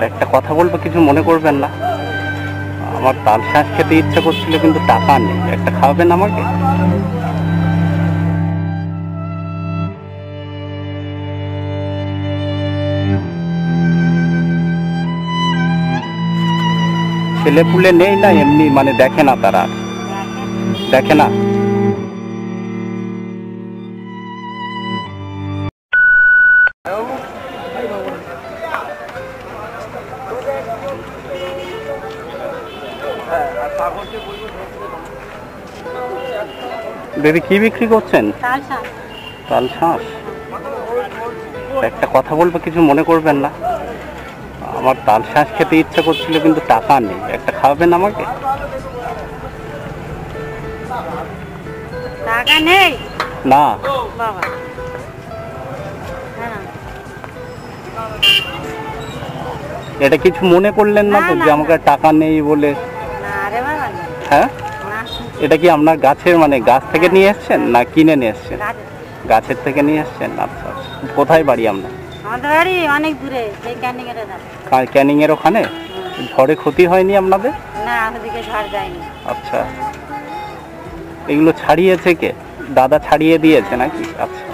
একটা কথা বলবো, কিছু মনে করবেন না। আমার তাল শাঁস খেতে ইচ্ছে করছিল কিন্তু টাকা নেই, একটা খাওয়াবেন আমাকে? ছেলে পুলে নেই না এমনি মানে দেখে না, তারা দেখে না। দিদি কি বিক্রি করছেন? তাল শাঁস। একটা কথা বলবো, কিছু মনে করবেন না। আমার তাল শাঁস খেতে ইচ্ছে করছিল কিন্তু টাকা নেই, একটা খাওয়াবেন আমাকে? টাকা নেই না বাবা। এটা কিছু মনে করলেন না তো যে আমাকে টাকা নেই বলে? হ্যাঁ, এটা কি আপনার গাছের মানে গাছ থেকে নিয়ে এসছেন না কিনে নিয়ে এসছেন? গাছের থেকে নিয়ে এসছেন। আচ্ছা আচ্ছা। কোথায় বাড়ি আপনার? আমাদের বাড়ি অনেক দূরে, সেই ক্যানিং এর ধারে। ক্যানিং এর ওখানে? ঝড়ে ক্ষতি হয়নি আপনাদের? না, ওদিকে ঝড় যায়নি। আচ্ছা, এগুলো ছাড়িয়েছে কে? দাদা ছাড়িয়ে দিয়েছে নাকি? আচ্ছা,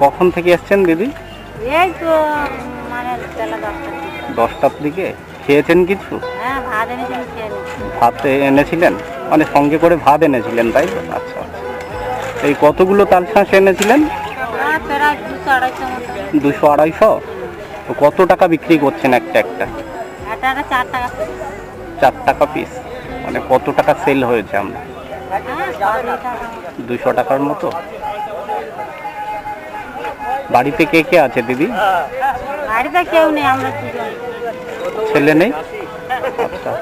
কখন থেকে এসছেন দিদি? এই তো মানে বেলা 10টার দিকে। খেয়েছেন কিছু? হ্যাঁ, ভাত এনেছিলেন, খেয়ে নিয়েছি। ভাত এনেছিলেন মানে সঙ্গে করে ভাত এনেছিলেন, তাই তো? আচ্ছা আচ্ছা। এই কতগুলো তাল শাঁস এনেছিলেন? প্রায় 200-250 মতো। 200-250? তো কত টাকা বিক্রি করছেন একটা একটা? এটা 4 টাকা। 4 টাকা পিস? মানে কত টাকা সেল হয়েছে আপনার? 200 টাকার মতো। বাড়িতে কে কে আছে দিদি? বাড়িতে কেউ নেই, আমরা দুজন। ছেলে নেই? আচ্ছা,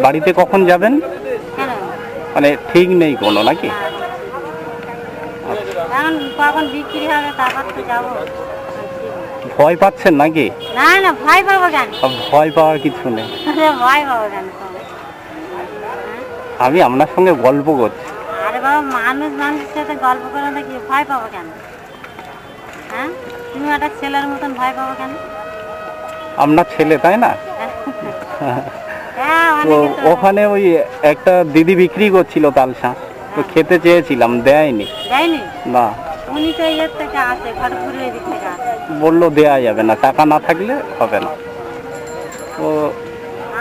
বাড়িতে কখন যাবেন মানে ঠিক নেই কোনো নাকি? এখন কখন বিক্রি হবে তারপর তো যাবো। ভয় পাচ্ছেন নাকি? না না, ভয় পাবো কেন? ভয় পাওয়ার কিছু নেই। ভয় পাবো কেন? আমি আপনার সঙ্গে গল্প করছি। আরে বাবা, মানুষের সাথে গল্প করে নাকি ভয় পাবো কেন? হ্যাঁ, তুমি একটা ছেলের মতন ভয় পাবো কেন? আপনার ছেলে তাই না? তো ওখানে ওই একটা দিদি বিক্রি করছিল তাল শাঁস, তো খেতে চেয়েছিলাম, দেয়নি। না, উনি তো এর থেকে আসে, ঘরপুরের এদিক থেকে আসে। বললো দেয়া যাবে না, টাকা না থাকলে হবে না। তো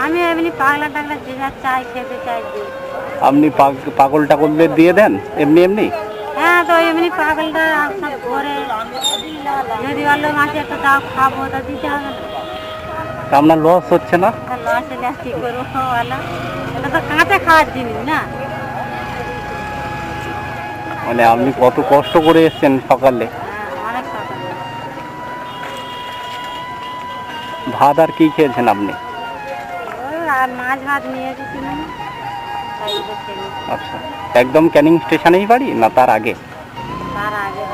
আমি এমনি পাগলা টাগলা যে যা চাই খেতে চাই দিই। আপনি পাগল টাগলদের দিয়ে দেন এমনি এমনি? হ্যাঁ, তো এমনি পাগলটা সব ঘরে যদি ভালো মাসে একটা দাও খাবো, তা দিতে হবে না। আপনার লস হচ্ছে না? লস হলে কি করবো বলো? এটা তো কাঁচা খাওয়ার জিনিস না। মানে আপনি কত কষ্ট করে এসছেন সকালে। অনেক সকালে। ভাত আর কি খেয়েছেন আপনি? আর মাছ ভাত নিয়ে এসেছিলাম। আচ্ছা, একদম ক্যানিং স্টেশনেই বাড়ি না তার আগে? তার আগে।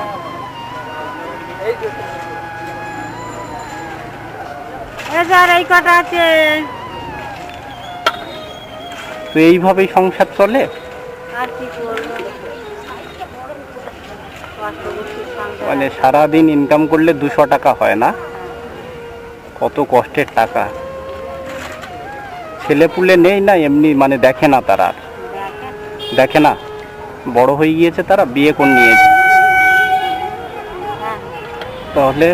এই কটা আছে। তো এইভাবেই সংসার চলে? আর কি করবো, মানে সারাদিন ইনকাম করলে 200 টাকা হয় না? কত কষ্টের টাকা। ছেলে পুলে নেই না এমনি মানে দেখে না, তারা দেখে না। বড় হয়ে গিয়েছে, তারা বিয়ে করে নিয়েছে। তাহলে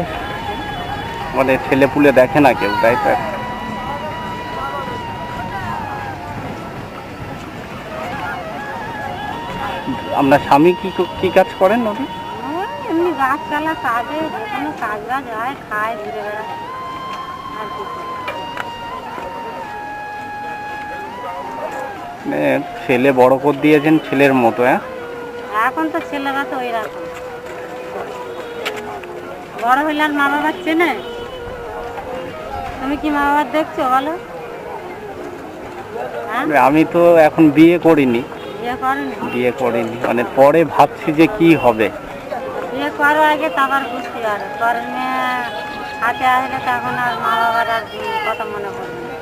মানে ছেলে পুলে দেখে না কেউ, তাই তো? আপনার স্বামী কি কাজ করেন? এমনি গাছপালা কাজে, যেখানে কাজ বাজ হয় খায়, ঘুরে বেড়ায়। আর কি ছেলে বড় করে দিয়েছেন ছেলের মতো? হ্যাঁ, এখন তো ছেলেরা তো ওই রকম। বড় হইলে আর মা বাবার চেনে? তুমি কি মা বাবার দেখছো বলো? আমি তো এখন বিয়ে করিনি। বিয়ে করেনি? মানে পরে ভাবছি যে কি হবে। বিয়ে করো আগে, তারপর বুঝতে পারো। পরে মেয়ে হাতে আসলে তখন আর মা বাবার আর কথা মনে পড়বে না।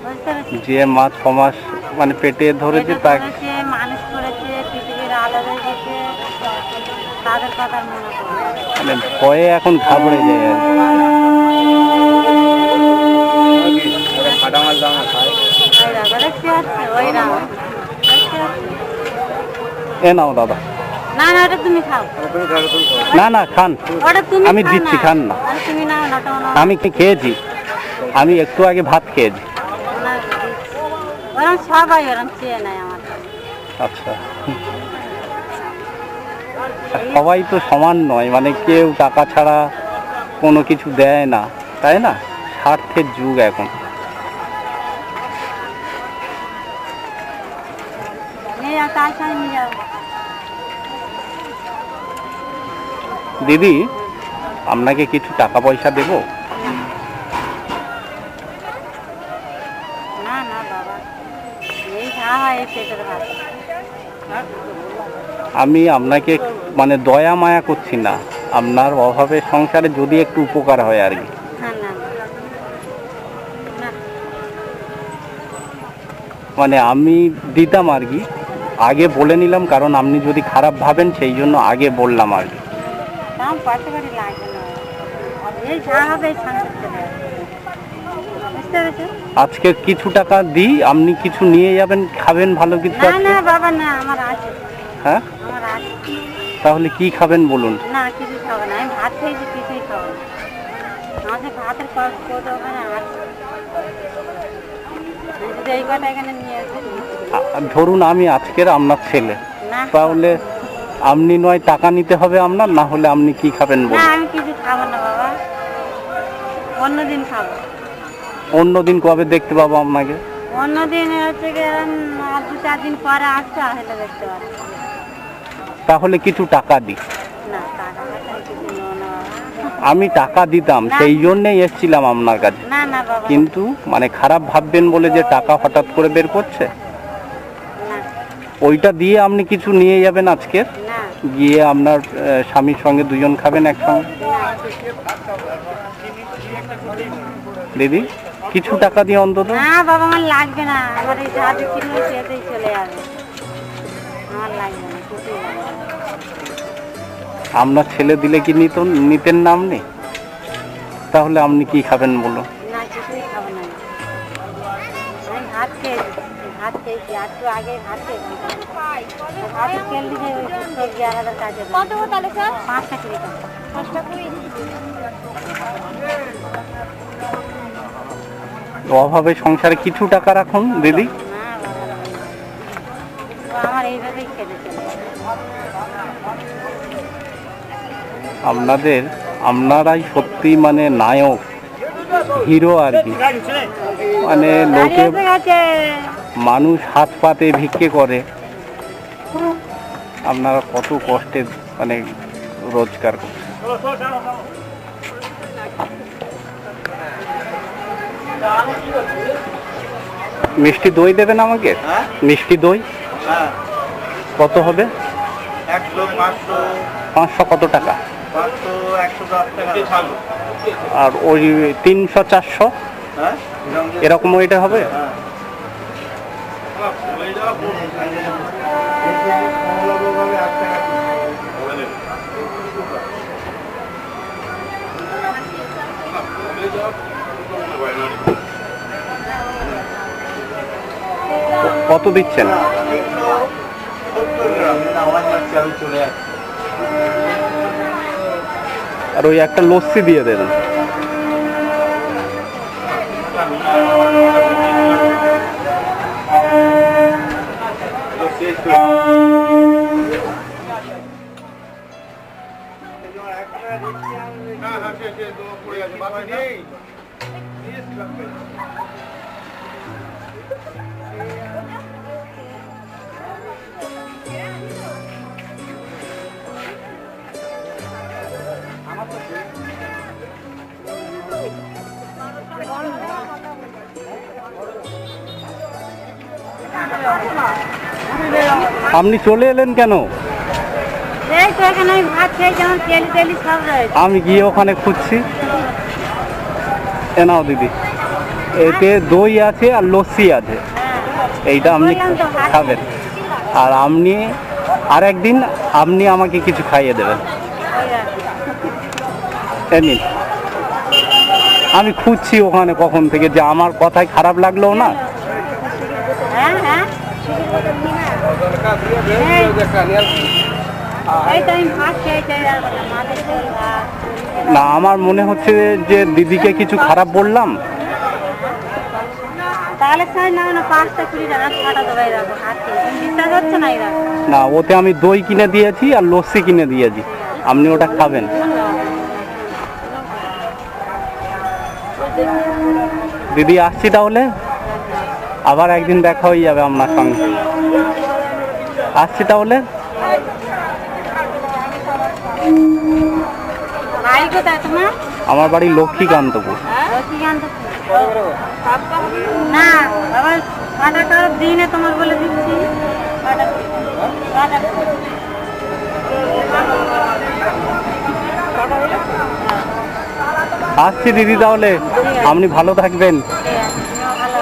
বুঝতে পেরেছি? যে মা 6 মাস মানে পেটে ধরেছে, তাকে মানুষ করেছে, পৃথিবীর আলো দেখেছে, তাদের কথা মনে পড়ে। মানে ভয়ে এখন ঘাবড়ে যায় আর কি। এ নাও দাদা। না না ওটা তুমি খাও। না না খান, ওটা তুমি আমি দিচ্ছি, খান না। তুমি নাও না, আমি খেয়েছি, আমি একটু আগে ভাত খেয়েছি। ওরম সবাই ওরম চেয়ে নেয় আমার। আচ্ছা, সবাই তো সমান নয়, মানে কেউ টাকা ছাড়া কোনো কিছু দেয় না, তাই না? স্বার্থের যুগ এখন। দিদি, আপনাকে কিছু টাকা পয়সা দেব? না না বাবা, এই যা হয় এই পেটের ভাত। আমি আপনাকে মানে দয়া মায়া করছি না, আপনার অভাবে সংসারে যদি একটু উপকার হয় আর কি। মানে আমি দিতাম আর কি, আগে বলে নিলাম, কারণ আপনি যদি খারাপ ভাবেন সেই জন্য আগে বললাম আর কি। আজকে কিছু টাকা দিই, আপনি কিছু নিয়ে যাবেন, খাবেন ভালো কিছু। না বাবা না, আমার আছে। হ্যাঁ, আমার আছে। তাহলে কি খাবেন বলুন? না কিছু খাবো না, আমি ভাত খেয়েছি, কিছুই খাবো না। আমাদের ভাতের কত ওখানে আছে, যদি এই কথা এখানে নিয়ে আসে। ধরুন আমি আজকের আপনার ছেলে, তাহলে আপনি নয় টাকা নিতে হবে আপনার, না হলে আপনি কি খাবেন বলুন? না আমি কিছু খাবো না বাবা, অন্যদিন খাবো। অন্যদিন কবে দেখতে পাবো আপনাকে? অন্যদিন হচ্ছে গিয়ে 2-4 দিন পরে আসতে আসলে দেখতে পারো। তাহলে কিছু টাকা দিই। না টাকা কিছু নেবো না বাবা। আমি টাকা দিতাম, সেই জন্যই এসেছিলাম আপনার কাছে। না না বাবা, কিন্তু মানে খারাপ ভাববেন বলে যে টাকা হঠাৎ করে বের করছে, ওইটা দিয়ে আপনি কিছু নিয়ে যাবেন আজকে, গিয়ে আপনার স্বামীর সঙ্গে দুজন খাবেন একসঙ্গে। দিদি, কিছু টাকা দিয়ে অন্তত। না বাবা, আমার লাগবে না, আমার এই যা কিনে সেটাই চলে যাবে, আমার লাগবে না, কিছুই লাগবে না। আপনার ছেলে দিলে কি নিতেন না আপনি? তাহলে আপনি কি খাবেন বলুন? না কিছুই খাবো না, আমি ভাত খেয়েছি, ভাত খেয়েছি, একটু আগে ভাত খেয়েছি। ভাত তেল দিয়ে ওই সবজি আলাদা কাজে। কত তাহলে স্যার? 5 টাকা করে। 5 টাকা করে। অভাবে সংসারে কিছু টাকা রাখুন দিদি। না বাবা, আমার এইভাবেই খেতে চলে। আপনারাই সত্যি মানে নায়ক, হিরো আর কি। মানে লোকে, মানুষ হাত পাতে ভিক্ষে করে, আপনারা কত কষ্টে মানে রোজগার করছেন। মিষ্টি দই দেবেন আমাকে? মিষ্টি দই কত হবে? 500 কত টাকা? আর ওই 300-400 এরকম ওইটা হবে? কত দিচ্ছেন? আর ওই একটা লস্যি দিয়ে দেবেন। আপনি চলে এলেন কেন? আমি গিয়ে ওখানে খুঁজছি। এ নাও দিদি, এতে দই আছে আর লস্যি আছে, এইটা আপনি খাবেন। আর আর একদিন আপনি আমাকে কিছু খাইয়ে দেবেন। এই নিন। আমি খুঁজছি ওখানে কখন থেকে, যে আমার কথায় খারাপ লাগলো না। হ্যাঁ হ্যাঁ না, আমার মনে হচ্ছে যে দিদিকে কিছু খারাপ বললাম। না, ওতে আমি দই কিনে দিয়েছি আর লস্যি কিনে দিয়েছি, আপনি ওটা খাবেন। দিদি আসছি তাহলে, আবার একদিন দেখা হয়ে যাবে আপনার সঙ্গে। আসছি তাহলে। আমার বাড়ি লক্ষ্মীকান্তপুর। না আবার কাটাটা দিনে তোমার বলে দিচ্ছি। আসছি দিদি তাহলে, আপনি ভালো থাকবেন। ভালো